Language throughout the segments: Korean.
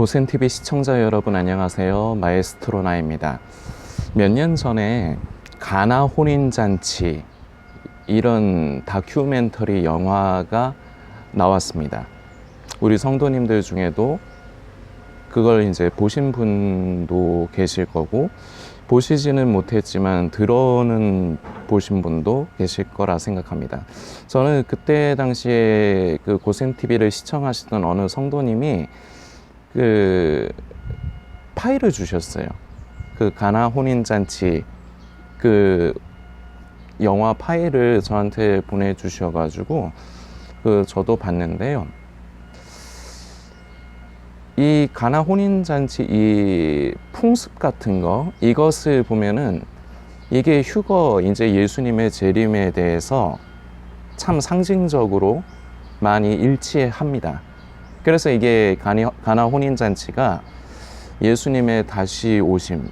고센TV 시청자 여러분 안녕하세요. 마에스트로나입니다. 몇 년 전에 가나 혼인잔치 이런 다큐멘터리 영화가 나왔습니다. 우리 성도님들 중에도 그걸 이제 보신 분도 계실 거고 보시지는 못했지만 들어는 보신 분도 계실 거라 생각합니다. 저는 그때 당시에 그 고센TV를 시청하시던 어느 성도님이 그 파일을 주셨어요. 그 가나 혼인잔치 그 영화 파일을 저한테 보내주셔가지고 저도 봤는데요. 이 가나 혼인잔치 이 풍습 같은 거 이것을 보면은 이게 휴거 이제 예수님의 재림에 대해서 참 상징적으로 많이 일치합니다. 그래서 이게 가나 혼인잔치가 예수님의 다시 오심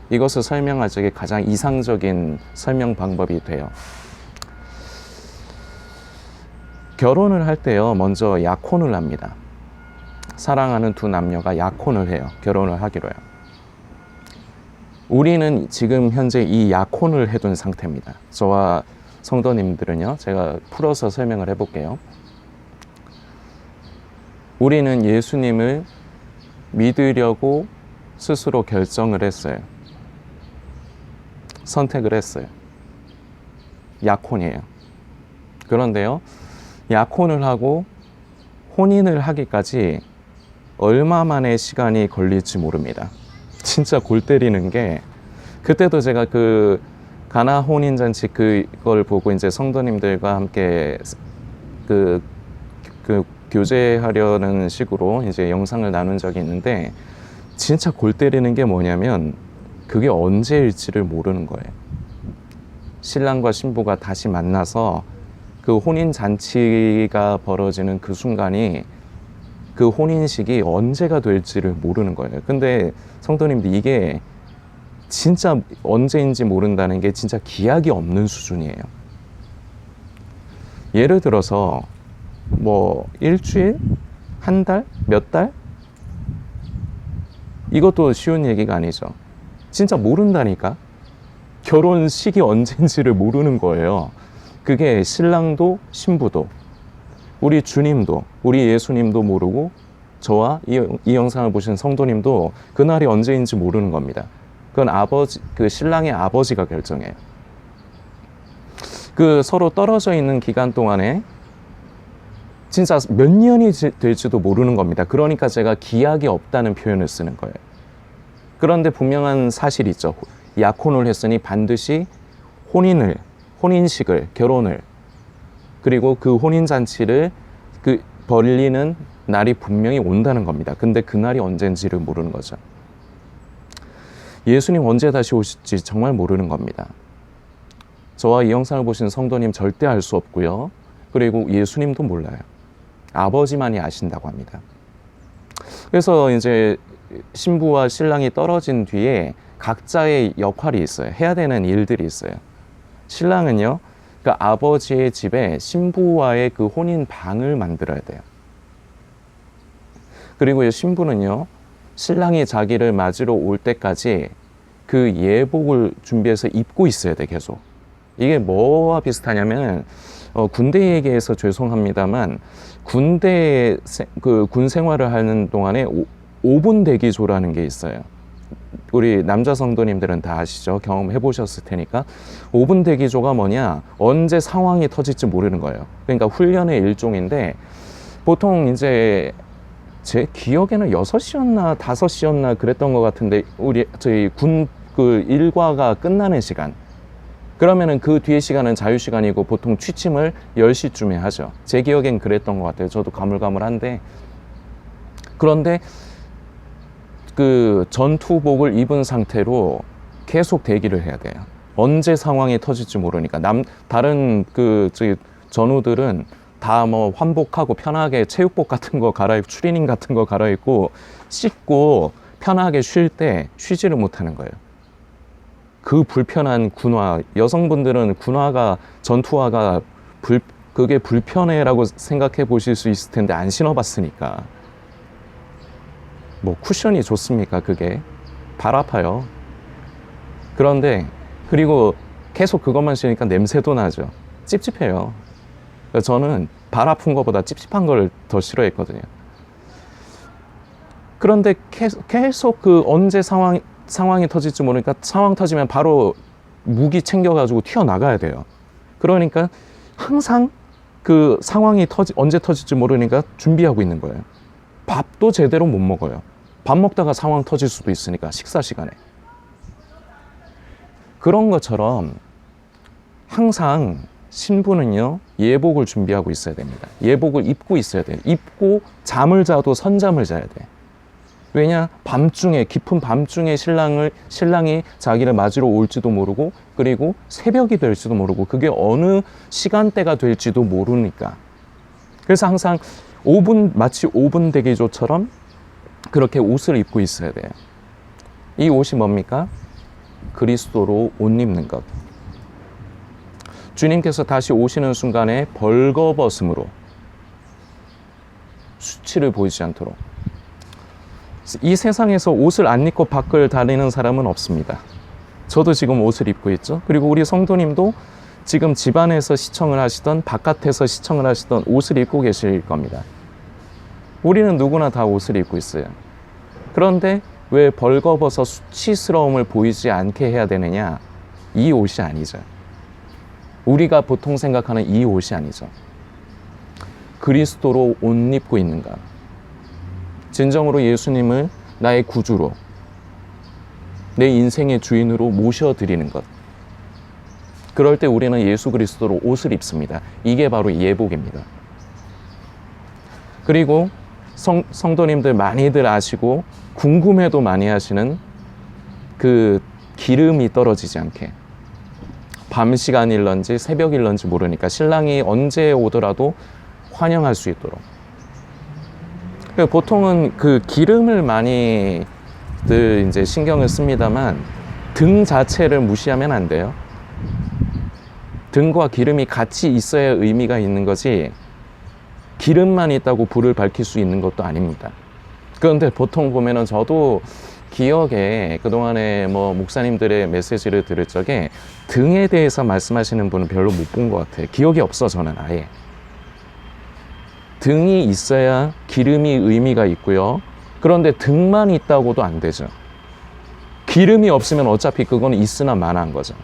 이것을 설명할 적에 가장 이상적인 설명 방법이 돼요. 결혼을 할 때요 먼저 약혼을 합니다. 사랑하는 두 남녀가 약혼을 해요. 결혼을 하기로 해요. 우리는 지금 현재 이 약혼을 해둔 상태입니다. 저와 성도님들은요 제가 풀어서 설명을 해볼게요. 우리는 예수님을 믿으려고 스스로 결정을 했어요. 선택을 했어요. 약혼이에요. 그런데요, 약혼을 하고 혼인을 하기까지 얼마만의 시간이 걸릴지 모릅니다. 진짜 골 때리는 게 그때도 제가 그 가나 혼인잔치 그걸 보고 이제 성도님들과 함께 그 교제하려는 식으로 이제 영상을 나눈 적이 있는데 진짜 골 때리는 게 뭐냐면 그게 언제일지를 모르는 거예요. 신랑과 신부가 다시 만나서 그 혼인잔치가 벌어지는 그 순간이 그 혼인식이 언제가 될지를 모르는 거예요. 근데 성도님들 이게 진짜 언제인지 모른다는 게 진짜 기약이 없는 수준이에요. 예를 들어서 뭐 일주일? 한 달? 몇 달? 이것도 쉬운 얘기가 아니죠. 진짜 모른다니까. 결혼식이 언제인지를 모르는 거예요. 그게 신랑도 신부도 우리 주님도 우리 예수님도 모르고 저와 이 영상을 보신 성도님도 그날이 언제인지 모르는 겁니다. 그건 그 신랑의 아버지가 결정해요. 그 서로 떨어져 있는 기간 동안에 진짜 몇 년이 될지도 모르는 겁니다. 그러니까 제가 기약이 없다는 표현을 쓰는 거예요. 그런데 분명한 사실이 있죠. 약혼을 했으니 반드시 혼인식을, 결혼을, 그리고 그 혼인잔치를 벌리는 날이 분명히 온다는 겁니다. 근데 그 날이 언젠지를 모르는 거죠. 예수님 언제 다시 오실지 정말 모르는 겁니다. 저와 이 영상을 보신 성도님 절대 알 수 없고요. 그리고 예수님도 몰라요. 아버지만이 아신다고 합니다. 그래서 이제 신부와 신랑이 떨어진 뒤에 각자의 역할이 있어요. 해야 되는 일들이 있어요. 신랑은요, 그 아버지의 집에 신부와의 그 혼인 방을 만들어야 돼요. 그리고 신부는요, 신랑이 자기를 맞으러 올 때까지 그 예복을 준비해서 입고 있어야 돼, 계속. 이게 뭐와 비슷하냐면, 군대 얘기해서 죄송합니다만, 군대 군 생활을 하는 동안에 5분 대기조라는 게 있어요. 우리 남자 성도님들은 다 아시죠? 경험해 보셨을 테니까. 5분 대기조가 뭐냐? 언제 상황이 터질지 모르는 거예요. 그러니까 훈련의 일종인데 보통 이제 제 기억에는 6시였나 5시였나 그랬던 것 같은데 저희 군 일과가 끝나는 시간. 그러면은 그 뒤에 시간은 자유시간이고 보통 취침을 10시쯤에 하죠. 제 기억엔 그랬던 것 같아요. 저도 가물가물한데. 그런데 그 전투복을 입은 상태로 계속 대기를 해야 돼요. 언제 상황이 터질지 모르니까. 다른 저희 전우들은 다 뭐 환복하고 편하게 체육복 같은 거 갈아입고 추리닝 같은 거 갈아입고 씻고 편하게 쉴 때 쉬지를 못하는 거예요. 그 불편한 군화, 여성분들은 전투화가 그게 불편해라고 생각해 보실 수 있을 텐데 안 신어봤으니까. 뭐 쿠션이 좋습니까? 그게 발 아파요. 그런데 그리고 계속 그것만 신으니까 냄새도 나죠. 찝찝해요. 그래서 저는 발 아픈 것보다 찝찝한 걸 더 싫어했거든요. 그런데 계속 그 언제 상황이 터질지 모르니까 상황 터지면 바로 무기 챙겨가지고 튀어나가야 돼요. 그러니까 항상 그 상황이 언제 터질지 모르니까 준비하고 있는 거예요. 밥도 제대로 못 먹어요. 밥 먹다가 상황 터질 수도 있으니까, 식사 시간에. 그런 것처럼 항상 신부는요, 예복을 준비하고 있어야 됩니다. 예복을 입고 있어야 돼요. 입고 잠을 자도 선잠을 자야 돼. 왜냐? 밤중에, 깊은 밤중에 신랑이 자기를 맞으러 올지도 모르고, 그리고 새벽이 될지도 모르고, 그게 어느 시간대가 될지도 모르니까. 그래서 항상 마치 5분 대기조처럼 그렇게 옷을 입고 있어야 돼요. 이 옷이 뭡니까? 그리스도로 옷 입는 것. 주님께서 다시 오시는 순간에 벌거벗음으로 수치를 보이지 않도록. 이 세상에서 옷을 안 입고 밖을 다니는 사람은 없습니다. 저도 지금 옷을 입고 있죠. 그리고 우리 성도님도 지금 집안에서 시청을 하시던 바깥에서 시청을 하시던 옷을 입고 계실 겁니다. 우리는 누구나 다 옷을 입고 있어요. 그런데 왜 벌거벗어 수치스러움을 보이지 않게 해야 되느냐? 이 옷이 아니죠. 우리가 보통 생각하는 이 옷이 아니죠. 그리스도로 옷 입고 있는가? 진정으로 예수님을 나의 구주로, 내 인생의 주인으로 모셔드리는 것. 그럴 때 우리는 예수 그리스도로 옷을 입습니다. 이게 바로 예복입니다. 그리고 성도님들 많이들 아시고 궁금해도 많이 하시는 그 기름이 떨어지지 않게, 밤 시간일런지 새벽일런지 모르니까 신랑이 언제 오더라도 환영할 수 있도록. 보통은 그 기름을 많이들 이제 신경을 씁니다만 등 자체를 무시하면 안 돼요. 등과 기름이 같이 있어야 의미가 있는 거지, 기름만 있다고 불을 밝힐 수 있는 것도 아닙니다. 그런데 보통 보면은 저도 기억에 그동안에 뭐 목사님들의 메시지를 들을 적에 등에 대해서 말씀하시는 분은 별로 못 본 것 같아요. 기억이 없어, 저는 아예. 등이 있어야 기름이 의미가 있고요. 그런데 등만 있다고도 안 되죠. 기름이 없으면 어차피 그건 있으나 마나한 거죠.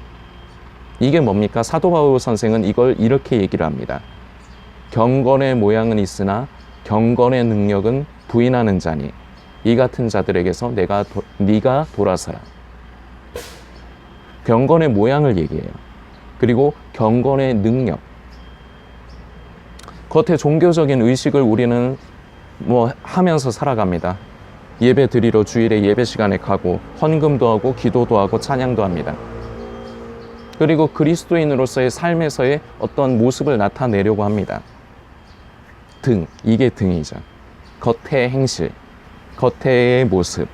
이게 뭡니까? 사도 바울 선생은 이걸 이렇게 얘기를 합니다. 경건의 모양은 있으나 경건의 능력은 부인하는 자니 이 같은 자들에게서 네가 돌아서라. 경건의 모양을 얘기해요. 그리고 경건의 능력. 겉에 종교적인 의식을 우리는 뭐 하면서 살아갑니다. 예배 드리러 주일에 예배 시간에 가고 헌금도 하고 기도도 하고 찬양도 합니다. 그리고 그리스도인으로서의 삶에서의 어떤 모습을 나타내려고 합니다. 이게 등이죠. 겉의 행실, 겉의 모습.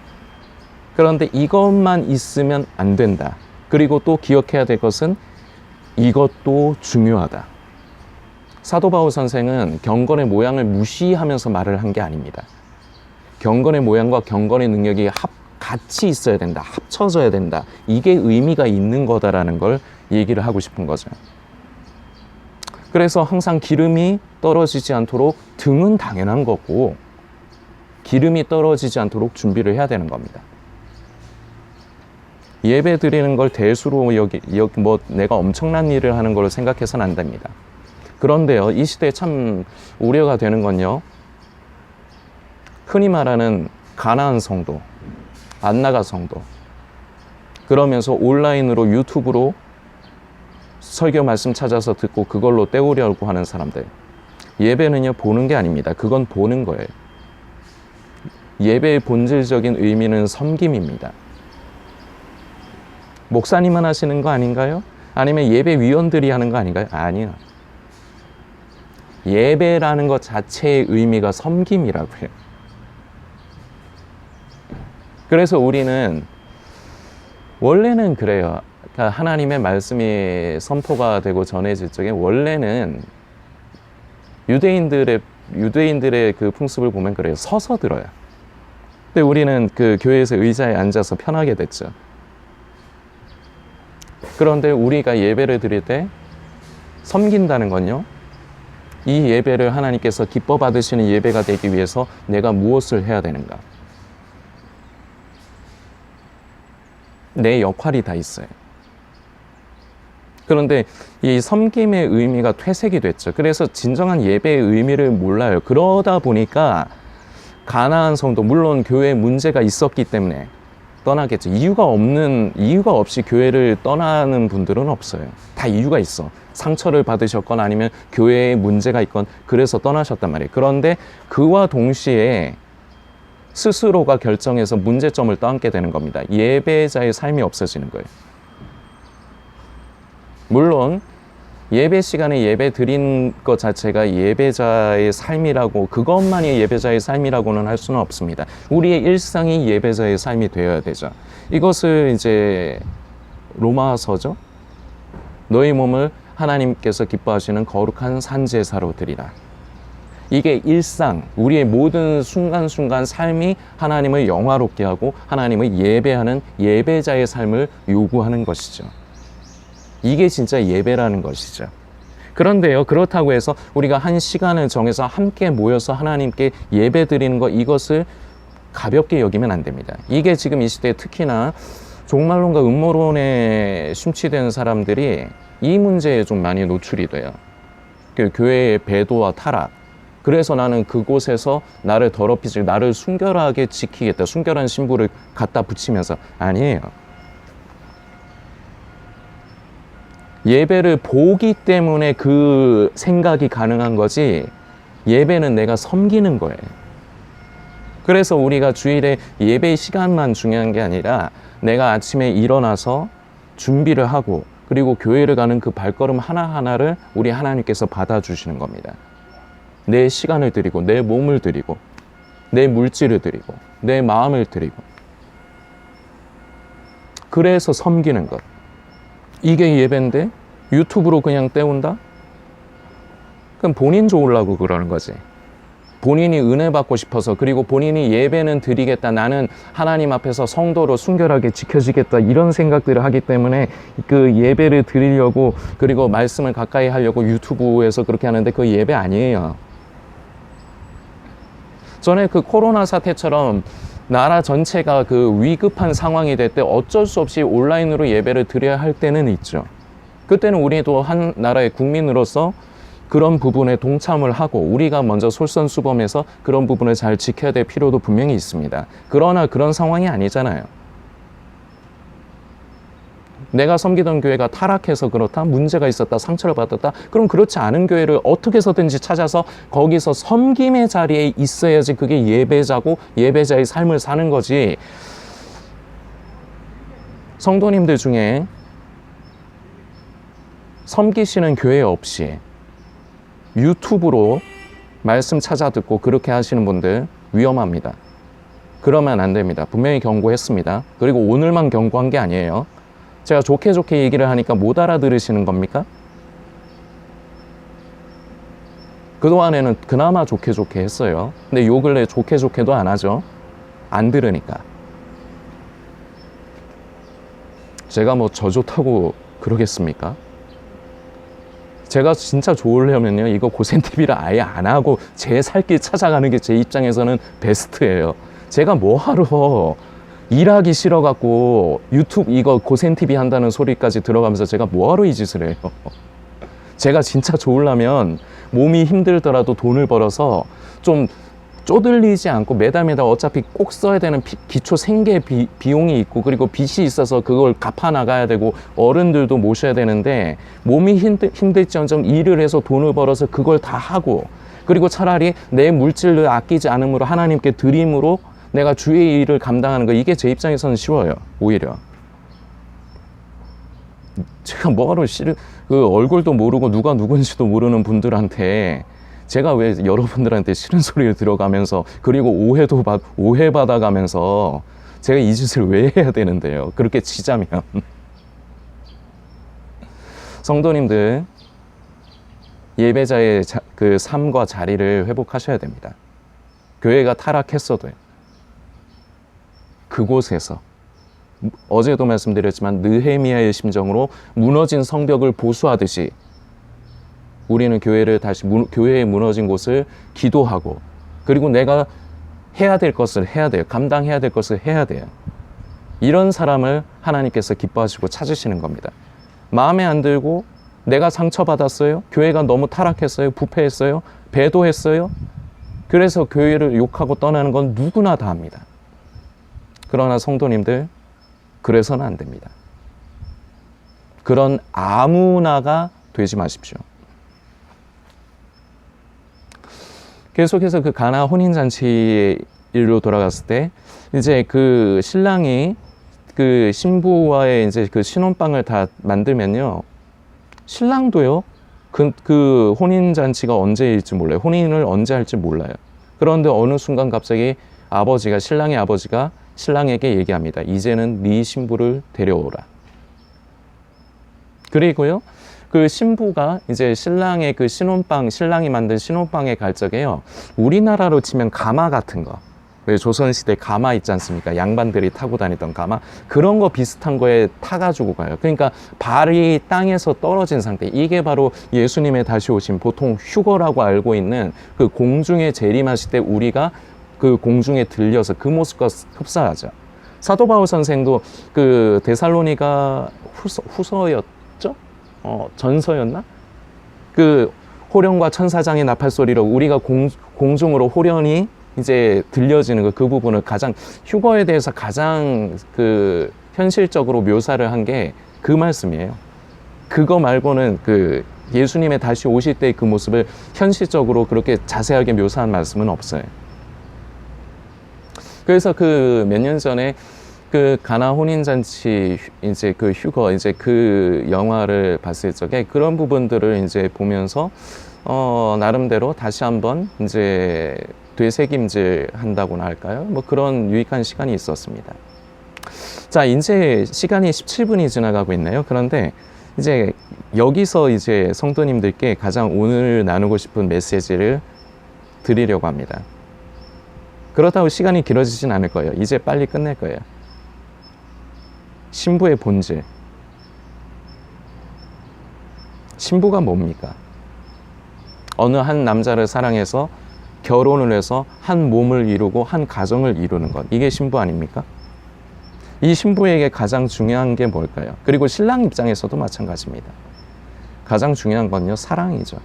그런데 이것만 있으면 안 된다. 그리고 또 기억해야 될 것은 이것도 중요하다. 사도 바울 선생은 경건의 모양을 무시하면서 말을 한 게 아닙니다. 경건의 모양과 경건의 능력이 같이 있어야 된다. 합쳐져야 된다. 이게 의미가 있는 거다라는 걸 얘기를 하고 싶은 거죠. 그래서 항상 기름이 떨어지지 않도록 등은 당연한 거고 기름이 떨어지지 않도록 준비를 해야 되는 겁니다. 예배 드리는 걸 대수로 뭐 내가 엄청난 일을 하는 걸로 생각해서는 안 됩니다. 그런데요, 이 시대에 참 우려가 되는 건요, 흔히 말하는 가나안 성도, 안나가 성도, 그러면서 온라인으로 유튜브로 설교 말씀 찾아서 듣고 그걸로 때우려고 하는 사람들. 예배는요, 보는 게 아닙니다. 그건 보는 거예요. 예배의 본질적인 의미는 섬김입니다. 목사님만 하시는 거 아닌가요? 아니면 예배위원들이 하는 거 아닌가요? 아니요. 예배라는 것 자체의 의미가 섬김이라고 해요. 그래서 우리는 원래는 그래요. 그러니까 하나님의 말씀이 선포가 되고 전해질 적에 원래는 유대인들의 그 풍습을 보면 그래요. 서서 들어요. 근데 우리는 그 교회에서 의자에 앉아서 편하게 됐죠. 그런데 우리가 예배를 드릴 때 섬긴다는 건요, 이 예배를 하나님께서 기뻐 받으시는 예배가 되기 위해서 내가 무엇을 해야 되는가? 내 역할이 다 있어요. 그런데 이 섬김의 의미가 퇴색이 됐죠. 그래서 진정한 예배의 의미를 몰라요. 그러다 보니까 가나안 성도, 물론 교회에 문제가 있었기 때문에 떠나겠죠. 이유가 없이 교회를 떠나는 분들은 없어요. 다 이유가 있어. 상처를 받으셨건 아니면 교회에 문제가 있건 그래서 떠나셨단 말이에요. 그런데 그와 동시에 스스로가 결정해서 문제점을 떠안게 되는 겁니다. 예배자의 삶이 없어지는 거예요. 물론 예배 시간에 예배 드린 것 자체가 예배자의 삶이라고, 그것만이 예배자의 삶이라고는 할 수는 없습니다. 우리의 일상이 예배자의 삶이 되어야 되죠. 이것을 이제 로마서죠. 너희 몸을 하나님께서 기뻐하시는 거룩한 산제사로 드리라. 이게 일상, 우리의 모든 순간순간 삶이 하나님을 영화롭게 하고 하나님을 예배하는 예배자의 삶을 요구하는 것이죠. 이게 진짜 예배라는 것이죠. 그런데요, 그렇다고 해서 우리가 한 시간을 정해서 함께 모여서 하나님께 예배 드리는 것, 이것을 가볍게 여기면 안 됩니다. 이게 지금 이 시대에 특히나 종말론과 음모론에 심취된 사람들이 이 문제에 좀 많이 노출이 돼요. 그 교회의 배도와 타락. 그래서 나는 그곳에서 나를 더럽히지, 나를 순결하게 지키겠다. 순결한 신부를 갖다 붙이면서. 아니에요. 예배를 보기 때문에 그 생각이 가능한 거지, 예배는 내가 섬기는 거예요. 그래서 우리가 주일에 예배 시간만 중요한 게 아니라 내가 아침에 일어나서 준비를 하고 그리고 교회를 가는 그 발걸음 하나하나를 우리 하나님께서 받아주시는 겁니다. 내 시간을 드리고 내 몸을 드리고 내 물질을 드리고 내 마음을 드리고, 그래서 섬기는 것. 이게 예배인데 유튜브로 그냥 때운다? 그럼 본인 좋으려고 그러는 거지. 본인이 은혜 받고 싶어서, 그리고 본인이 예배는 드리겠다, 나는 하나님 앞에서 성도로 순결하게 지켜지겠다, 이런 생각들을 하기 때문에 그 예배를 드리려고, 그리고 말씀을 가까이 하려고 유튜브에서 그렇게 하는데 그 예배 아니에요. 전에 그 코로나 사태처럼 나라 전체가 그 위급한 상황이 될 때 어쩔 수 없이 온라인으로 예배를 드려야 할 때는 있죠. 그때는 우리도 한 나라의 국민으로서 그런 부분에 동참을 하고 우리가 먼저 솔선수범해서 그런 부분을 잘 지켜야 될 필요도 분명히 있습니다. 그러나 그런 상황이 아니잖아요. 내가 섬기던 교회가 타락해서 그렇다, 문제가 있었다, 상처를 받았다, 그럼 그렇지 않은 교회를 어떻게 해서든지 찾아서 거기서 섬김의 자리에 있어야지 그게 예배자고 예배자의 삶을 사는 거지. 성도님들 중에 섬기시는 교회 없이 유튜브로 말씀 찾아 듣고 그렇게 하시는 분들 위험합니다. 그러면 안 됩니다. 분명히 경고했습니다. 그리고 오늘만 경고한 게 아니에요. 제가 좋게 얘기를 하니까 못 알아들으시는 겁니까? 그동안에는 그나마 좋게 했어요. 근데 요 근래 좋게도 안 하죠. 안 들으니까. 제가 뭐 저 좋다고 그러겠습니까? 제가 진짜 좋으려면요, 이거 고센TV를 아예 안 하고 제 살길 찾아가는 게 제 입장에서는 베스트예요. 제가 뭐 하러 일하기 싫어갖고 유튜브 이거 고센TV 한다는 소리까지 들어가면서 제가 뭐하러 이 짓을 해요. 제가 진짜 좋으려면 몸이 힘들더라도 돈을 벌어서 좀 쪼들리지 않고 매달 어차피 꼭 써야 되는 기초 생계 비용이 있고, 그리고 빚이 있어서 그걸 갚아 나가야 되고 어른들도 모셔야 되는데, 몸이 힘들지언정 일을 해서 돈을 벌어서 그걸 다 하고, 그리고 차라리 내 물질을 아끼지 않음으로 하나님께 드림으로 내가 주의 일을 감당하는 거, 이게 제 입장에서는 쉬워요. 오히려 제가 뭐하러 그 얼굴도 모르고 누가 누군지도 모르는 분들한테 제가 왜 여러분들한테 싫은 소리를 들어가면서, 그리고 오해받아가면서 제가 이 짓을 왜 해야 되는데요. 그렇게 치자면. 성도님들, 예배자의 그 삶과 자리를 회복하셔야 됩니다. 교회가 타락했어도요. 그곳에서 어제도 말씀드렸지만 느헤미야의 심정으로 무너진 성벽을 보수하듯이 우리는 교회를 다시 교회의 무너진 곳을 기도하고, 그리고 내가 해야 될 것을 해야 돼요. 감당해야 될 것을 해야 돼요. 이런 사람을 하나님께서 기뻐하시고 찾으시는 겁니다. 마음에 안 들고 내가 상처받았어요. 교회가 너무 타락했어요. 부패했어요. 배도했어요. 그래서 교회를 욕하고 떠나는 건 누구나 다 합니다. 그러나 성도님들, 그래서는 안 됩니다. 그런 아무나가 되지 마십시오. 계속해서 그 가나 혼인잔치 일로 돌아갔을 때, 이제 그 신랑이 그 신부와의 이제 그 신혼방을 다 만들면요, 신랑도요, 그 혼인잔치가 언제일지 몰라요. 혼인을 언제 할지 몰라요. 그런데 어느 순간 갑자기 신랑의 아버지가 신랑에게 얘기합니다. 이제는 네 신부를 데려오라. 그리고요, 그 신부가 이제 신랑의 그 신랑이 만든 신혼방에 갈 적에요, 우리나라로 치면 가마 같은 거, 왜 조선시대 가마 있지 않습니까? 양반들이 타고 다니던 가마, 그런 거 비슷한 거에 타가지고 가요. 그러니까 발이 땅에서 떨어진 상태, 이게 바로 예수님의 다시 오심, 보통 휴거라고 알고 있는 그 공중에 재림하실 때 우리가 그 공중에 들려서 그 모습과 흡사하죠. 사도 바울 선생도 그 데살로니가 후서였죠? 전서였나? 그 호련과 천사장의 나팔 소리로 우리가 공중으로 호련이 이제 들려지는 그 부분을 가장, 휴거에 대해서 가장 그 현실적으로 묘사를 한 게 그 말씀이에요. 그거 말고는 그 예수님의 다시 오실 때의 그 모습을 현실적으로 그렇게 자세하게 묘사한 말씀은 없어요. 그래서 그 몇 년 전에 그 가나 혼인잔치 이제 그 휴거 이제 그 영화를 봤을 적에 그런 부분들을 이제 보면서 나름대로 다시 한번 이제 되새김질 한다고나 할까요? 뭐 그런 유익한 시간이 있었습니다. 자, 이제 시간이 17분이 지나가고 있네요. 그런데 이제 여기서 이제 성도님들께 가장 오늘 나누고 싶은 메시지를 드리려고 합니다. 그렇다고 시간이 길어지진 않을 거예요. 이제 빨리 끝낼 거예요. 신부의 본질. 신부가 뭡니까? 어느 한 남자를 사랑해서 결혼을 해서 한 몸을 이루고 한 가정을 이루는 것. 이게 신부 아닙니까? 이 신부에게 가장 중요한 게 뭘까요? 그리고 신랑 입장에서도 마찬가지입니다. 가장 중요한 건요, 사랑이죠.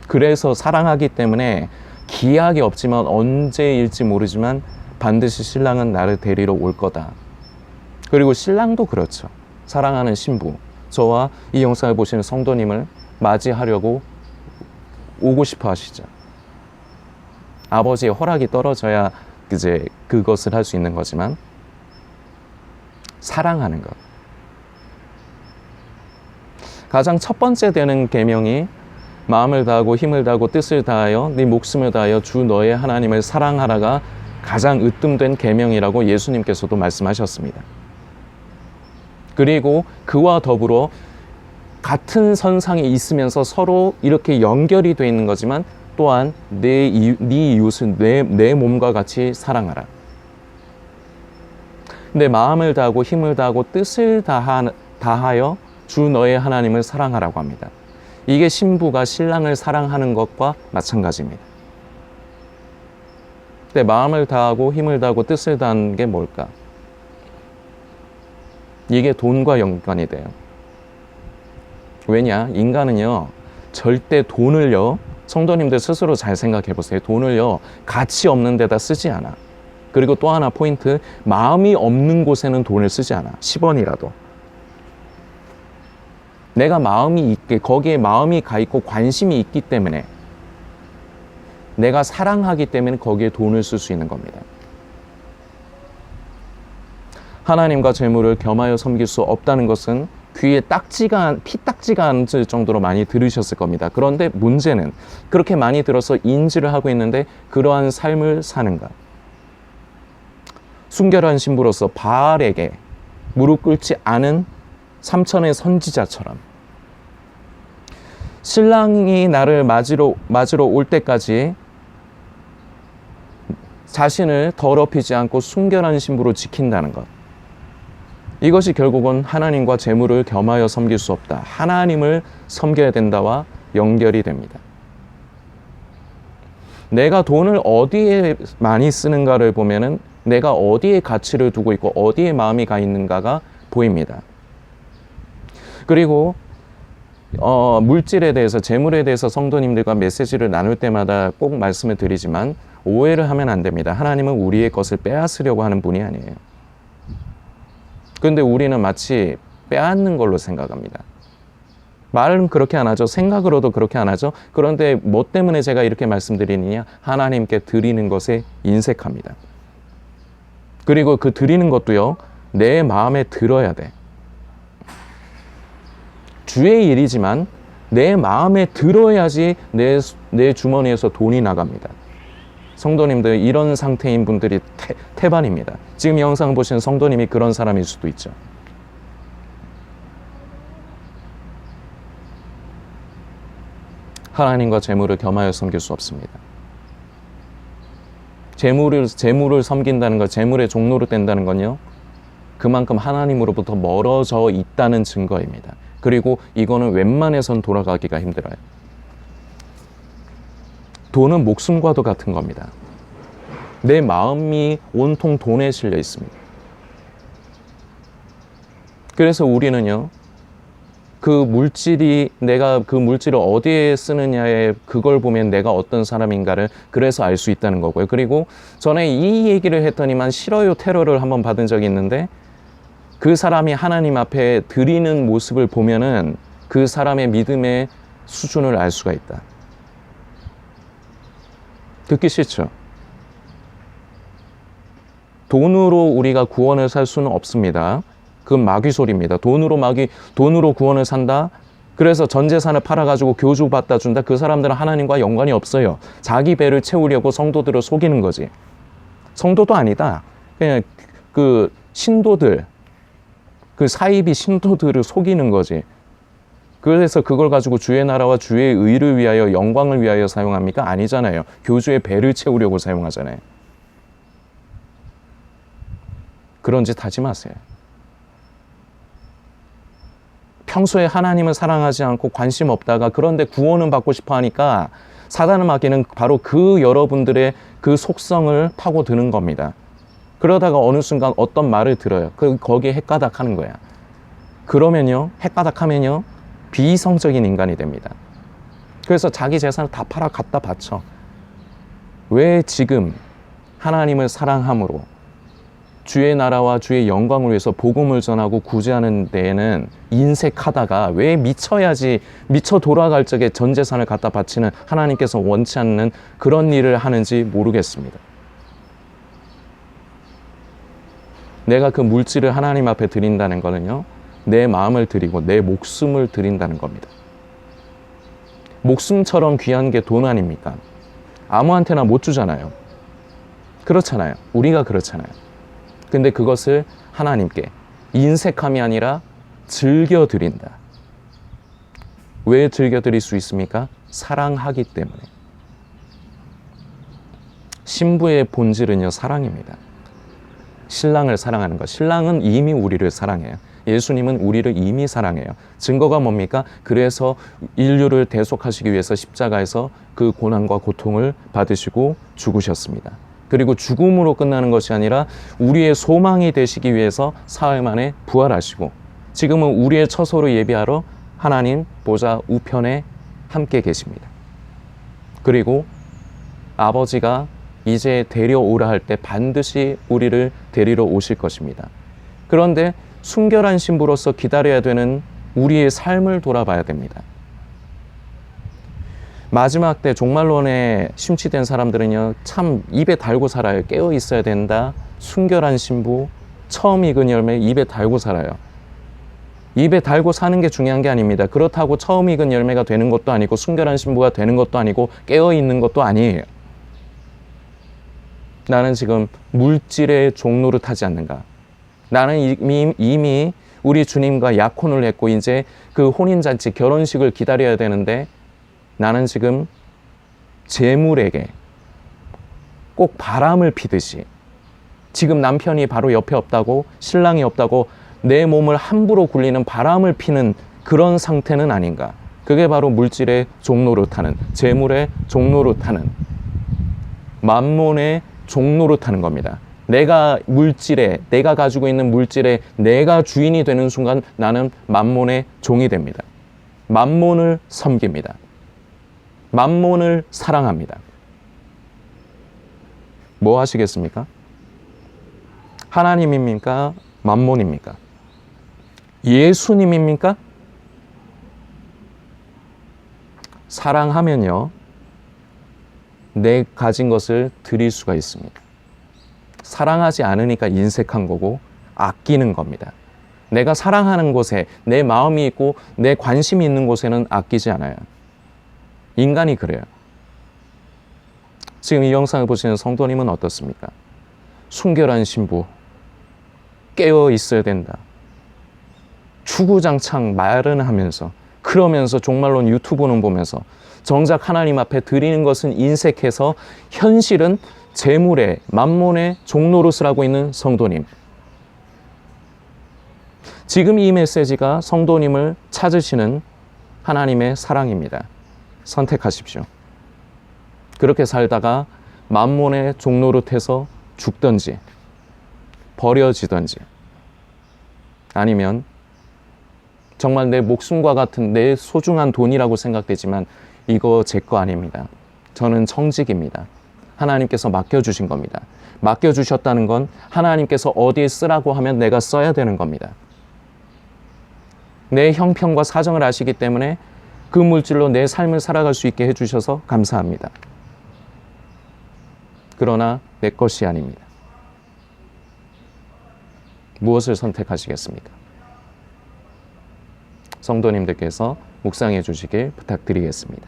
그래서 사랑하기 때문에 기약이 없지만 언제일지 모르지만 반드시 신랑은 나를 데리러 올 거다. 그리고 신랑도 그렇죠. 사랑하는 신부, 저와 이 영상을 보시는 성도님을 맞이하려고 오고 싶어 하시죠. 아버지의 허락이 떨어져야 이제 그것을 할 수 있는 거지만, 사랑하는 것. 가장 첫 번째 되는 계명이 마음을 다하고 힘을 다하고 뜻을 다하여 네 목숨을 다하여 주 너의 하나님을 사랑하라가 가장 으뜸된 계명이라고 예수님께서도 말씀하셨습니다. 그리고 그와 더불어 같은 선상에 있으면서 서로 이렇게 연결이 되어 있는 거지만 또한 네 이웃을 내 몸과 같이 사랑하라. 내 마음을 다하고 힘을 다하고 뜻을 다하여 주 너의 하나님을 사랑하라고 합니다. 이게 신부가 신랑을 사랑하는 것과 마찬가지입니다. 내 마음을 다하고 힘을 다하고 뜻을 다하는 게 뭘까? 이게 돈과 연관이 돼요. 왜냐? 인간은요, 절대 돈을요, 성도님들 스스로 잘 생각해 보세요. 돈을요, 가치 없는 데다 쓰지 않아. 그리고 또 하나 포인트, 마음이 없는 곳에는 돈을 쓰지 않아. 10원이라도. 내가 마음이 있게, 거기에 마음이 가 있고 관심이 있기 때문에, 내가 사랑하기 때문에 거기에 돈을 쓸 수 있는 겁니다. 하나님과 재물을 겸하여 섬길 수 없다는 것은 귀에 피딱지가 않을 정도로 많이 들으셨을 겁니다. 그런데 문제는 그렇게 많이 들어서 인지를 하고 있는데 그러한 삶을 사는가? 순결한 신부로서 바알에게 무릎 꿇지 않은 삼천의 선지자처럼, 신랑이 나를 맞으러 올 때까지 자신을 더럽히지 않고 순결한 신부로 지킨다는 것. 이것이 결국은 하나님과 재물을 겸하여 섬길 수 없다. 하나님을 섬겨야 된다와 연결이 됩니다. 내가 돈을 어디에 많이 쓰는가를 보면은 내가 어디에 가치를 두고 있고 어디에 마음이 가 있는가가 보입니다. 그리고 물질에 대해서, 재물에 대해서 성도님들과 메시지를 나눌 때마다 꼭 말씀을 드리지만 오해를 하면 안 됩니다. 하나님은 우리의 것을 빼앗으려고 하는 분이 아니에요. 그런데 우리는 마치 빼앗는 걸로 생각합니다. 말은 그렇게 안 하죠. 생각으로도 그렇게 안 하죠. 그런데 뭐 때문에 제가 이렇게 말씀드리느냐? 하나님께 드리는 것에 인색합니다. 그리고 그 드리는 것도요, 내 마음에 들어야 돼. 주의 일이지만 내 마음에 들어야지 내 주머니에서 돈이 나갑니다. 성도님들, 이런 상태인 분들이 태반입니다. 지금 영상 보시는 성도님이 그런 사람일 수도 있죠. 하나님과 재물을 겸하여 섬길 수 없습니다. 재물을 섬긴다는 것, 재물의 종로로 된다는 건요, 그만큼 하나님으로부터 멀어져 있다는 증거입니다. 그리고 이거는 웬만해선 돌아가기가 힘들어요. 돈은 목숨과도 같은 겁니다. 내 마음이 온통 돈에 실려 있습니다. 그래서 우리는요, 내가 그 물질을 어디에 쓰느냐에 그걸 보면 내가 어떤 사람인가를 그래서 알 수 있다는 거고요. 그리고 전에 이 얘기를 했더니만 싫어요 테러를 한번 받은 적이 있는데, 그 사람이 하나님 앞에 드리는 모습을 보면은 그 사람의 믿음의 수준을 알 수가 있다. 듣기 싫죠? 돈으로 우리가 구원을 살 수는 없습니다. 그건 마귀 소리입니다. 돈으로 구원을 산다? 그래서 전 재산을 팔아가지고 교주 받다 준다? 그 사람들은 하나님과 연관이 없어요. 자기 배를 채우려고 성도들을 속이는 거지. 성도도 아니다. 그냥 그 신도들, 그 사이비 신도들을 속이는 거지. 그래서 그걸 가지고 주의 나라와 주의 의를 위하여, 영광을 위하여 사용합니까? 아니잖아요. 교주의 배를 채우려고 사용하잖아요. 그런 짓 하지 마세요. 평소에 하나님을 사랑하지 않고 관심 없다가 그런데 구원은 받고 싶어 하니까 사단의 마귀는 바로 그 여러분들의 그 속성을 파고드는 겁니다. 그러다가 어느 순간 어떤 말을 들어요. 거기에 헷가닥하는 거야. 그러면요, 헷가닥하면요, 비이성적인 인간이 됩니다. 그래서 자기 재산을 다 팔아 갖다 바쳐. 왜 지금 하나님을 사랑함으로 주의 나라와 주의 영광을 위해서 복음을 전하고 구제하는 데에는 인색하다가 왜 미쳐 돌아갈 적에 전 재산을 갖다 바치는 하나님께서 원치 않는 그런 일을 하는지 모르겠습니다. 내가 그 물질을 하나님 앞에 드린다는 거는요, 내 마음을 드리고 내 목숨을 드린다는 겁니다. 목숨처럼 귀한 게 돈 아닙니까? 아무한테나 못 주잖아요. 그렇잖아요. 우리가 그렇잖아요. 근데 그것을 하나님께 인색함이 아니라 즐겨 드린다. 왜 즐겨 드릴 수 있습니까? 사랑하기 때문에. 신부의 본질은요, 사랑입니다. 신랑을 사랑하는 것. 신랑은 이미 우리를 사랑해요. 예수님은 우리를 이미 사랑해요. 증거가 뭡니까? 그래서 인류를 대속하시기 위해서 십자가에서 그 고난과 고통을 받으시고 죽으셨습니다. 그리고 죽음으로 끝나는 것이 아니라 우리의 소망이 되시기 위해서 사흘 만에 부활하시고 지금은 우리의 처소를 예비하러 하나님 보좌 우편에 함께 계십니다. 그리고 아버지가 이제 데려오라 할 때 반드시 우리를 데리러 오실 것입니다. 그런데 순결한 신부로서 기다려야 되는 우리의 삶을 돌아봐야 됩니다. 마지막 때 종말론에 심취된 사람들은요, 참 입에 달고 살아요. 깨어 있어야 된다. 순결한 신부, 처음 익은 열매 입에 달고 살아요. 입에 달고 사는 게 중요한 게 아닙니다. 그렇다고 처음 익은 열매가 되는 것도 아니고 순결한 신부가 되는 것도 아니고 깨어 있는 것도 아니에요. 나는 지금 물질의 종노릇하지 않는가? 나는 이미 우리 주님과 약혼을 했고 이제 그 혼인잔치 결혼식을 기다려야 되는데 나는 지금 재물에게 꼭 바람을 피듯이 지금 남편이 바로 옆에 없다고, 신랑이 없다고 내 몸을 함부로 굴리는 바람을 피는 그런 상태는 아닌가. 그게 바로 물질의 종노릇하는, 재물의 종노릇하는, 만몬의 종노릇하는 겁니다. 내가 가지고 있는 물질에 내가 주인이 되는 순간 나는 만몬의 종이 됩니다. 만몬을 섬깁니다. 만몬을 사랑합니다. 뭐 하시겠습니까? 하나님입니까? 만몬입니까? 예수님입니까? 사랑하면요, 내 가진 것을 드릴 수가 있습니다. 사랑하지 않으니까 인색한 거고 아끼는 겁니다. 내가 사랑하는 곳에 내 마음이 있고 내 관심이 있는 곳에는 아끼지 않아요. 인간이 그래요. 지금 이 영상을 보시는 성도님은 어떻습니까? 순결한 신부, 깨어 있어야 된다. 주구장창 말은 하면서, 그러면서 종말론 유튜브는 보면서 정작 하나님 앞에 드리는 것은 인색해서 현실은 재물의, 만몬의 종노릇을 하고 있는 성도님. 지금 이 메시지가 성도님을 찾으시는 하나님의 사랑입니다. 선택하십시오. 그렇게 살다가 만몬의 종노릇해서 죽든지 버려지든지, 아니면 정말 내 목숨과 같은 내 소중한 돈이라고 생각되지만 이거 제 거 아닙니다. 저는 청직입니다. 하나님께서 맡겨주신 겁니다. 맡겨주셨다는 건 하나님께서 어디에 쓰라고 하면 내가 써야 되는 겁니다. 내 형편과 사정을 아시기 때문에 그 물질로 내 삶을 살아갈 수 있게 해주셔서 감사합니다. 그러나 내 것이 아닙니다. 무엇을 선택하시겠습니까? 성도님들께서 묵상해 주시길 부탁드리겠습니다.